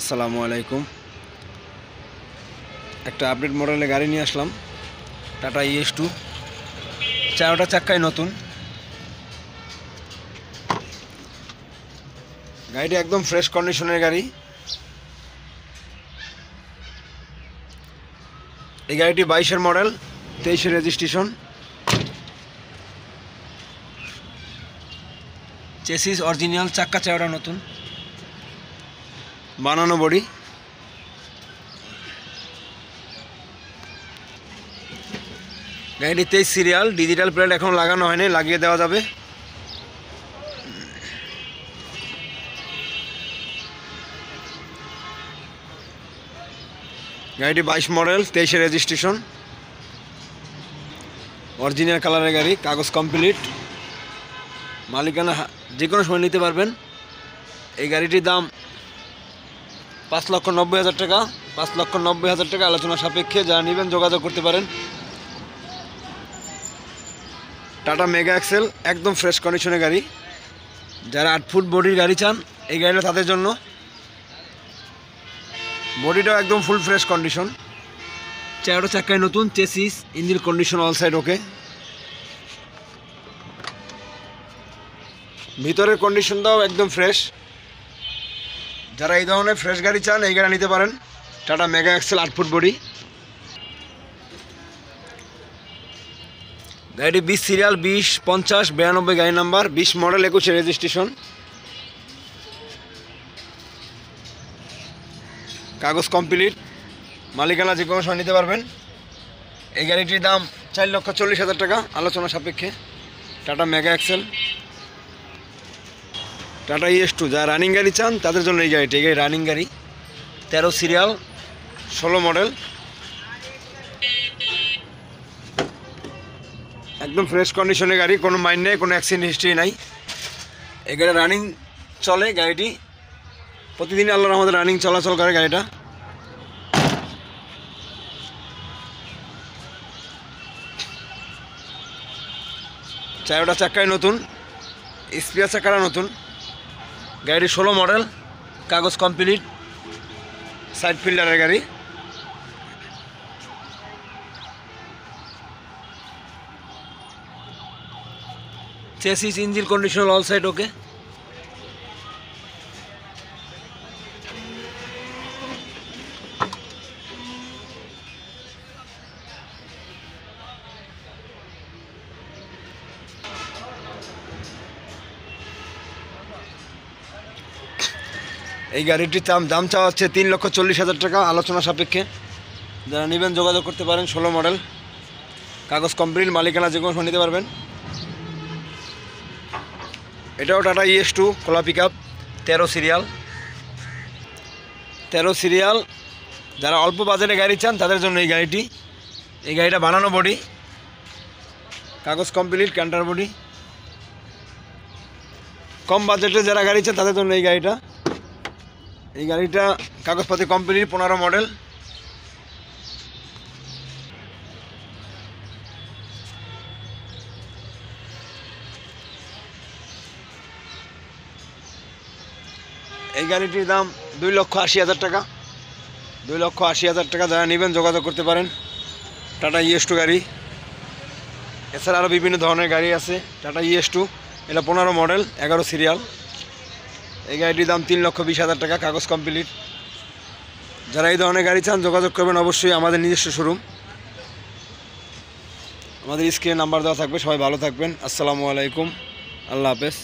আসসালামু আলাইকুম। একটা আপডেট মডেলের গাড়ি নিয়ে আসলাম, টাটা ES2। চারটা চাক্কায় নতুন। গাড়িটি একদম ফ্রেশ কন্ডিশনের গাড়ি। এই গাড়িটি 22-এর মডেল, 23-এর রেজিস্ট্রেশন। চেসিস অরিজিনাল, চাক্কা চাওড়া নতুন, বানানো বডি। গাড়িটি 23 সিরিয়াল, ডিজিটাল প্লেট এখন লাগানো হয়নি, লাগিয়ে দেওয়া যাবে। গাড়িটি 22 মডেল, 23-এর রেজিস্ট্রেশন, অরিজিনাল কালারের গাড়ি, কাগজ কমপ্লিট, মালিকানা যে কোনো সময় নিতে পারবেন। এই গাড়িটির দাম 5,90,000 টাকা। 5,90,000 টাকা আলোচনা সাপেক্ষে, যারা নেবেন যোগাযোগ করতে পারেন। টাটা মেগা এক্সেল, একদম ফ্রেশ কন্ডিশনের গাড়ি। যারা 8 ফুট বডির গাড়ি চান, এই গাড়িটা তাদের জন্য। বডিটাও একদম ফুল ফ্রেশ কন্ডিশন। চারটা চাক্কায় নতুন, chassis engine condition all side ওকে। ভিতরের কন্ডিশনটাও একদম ফ্রেশ। যারা এই ধরনের ফ্রেশ গাড়ি চান, এই গাড়ি নিতে পারেন। Tata mega XL, 8 foot body. গাড়িটি 20 সিরিয়াল, 20-50-92 গাড়ি নাম্বার, 20 মডেল, 21-এর রেজিস্ট্রেশন। কাগজ কমপ্লিট, মালিকানা যে কোনো সময় নিতে পারবেন। এই গাড়িটির দাম 4,40,000 টাকা আলোচনা সাপেক্ষে। Tata mega XL, Tata ES2। যারা রানিং গাড়ি চান তাদের জন্য এই গাড়িটি। এই গাড়ি রানিং গাড়ি, 13 সিরিয়াল, 16 মডেল, একদম ফ্রেশ কন্ডিশনের গাড়ি। কোনো মাইন্ড নেই, কোনো অ্যাক্সিডেন্ট হিস্ট্রি নাই। এই গাড়ি রানিং চলে। গাড়িটি প্রতিদিন আল্লাহর রহমতে রানিং চলাচল করে গাড়িটা। চারটা চাক্কায় নতুন, স্পেয়ার চাকাটা নতুন। গাড়িটি 16 মডেল, কাগজ কমপ্লিট, সাইড ফিল্ডারের গাড়ি। Chassis engine condition all side ওকে। এই গাড়িটির দাম চাওয়া হচ্ছে 3,40,000 টাকা আলোচনা সাপেক্ষে। যারা নেবেন যোগাযোগ করতে পারেন। 16 মডেল, কাগজ কমপ্লিট, মালিকানা যে কোনো সময় নিতে পারবেন। এটাও টাটা ES2 কোলা পিক আপ, 13 সিরিয়াল। 13 সিরিয়াল, যারা অল্প বাজেটে গাড়ি চান তাদের জন্য এই গাড়িটি। এই গাড়িটা বানানো বডি, কাগজ কমপ্লিট, ক্যান্টার বডি। কম বাজেটে যারা গাড়ি চান তাদের জন্য এই গাড়িটা। এই গাড়িটা কাগজপাতি কমপ্লিট, 15 মডেল। এই গাড়িটির দাম 2,80,000 টাকা। 2,80,000 টাকা। যারা নেবেন যোগাযোগ করতে পারেন। টাটা ES2 গাড়ি। এছাড়া আরও বিভিন্ন ধরনের গাড়ি আছে। টাটা ES2, এটা 15 মডেল, 11 সিরিয়াল। এই গাড়িটির দাম 3,20,000 টাকা, কাগজ কমপ্লিট। যারা এই ধরনের গাড়ি চান যোগাযোগ করবেন অবশ্যই। আমাদের নিজস্ব শোরুম, আমাদের স্ক্রিনে নাম্বার দেওয়া থাকবে। সবাই ভালো থাকবেন। আসসালামু আলাইকুম, আল্লাহ হাফেজ।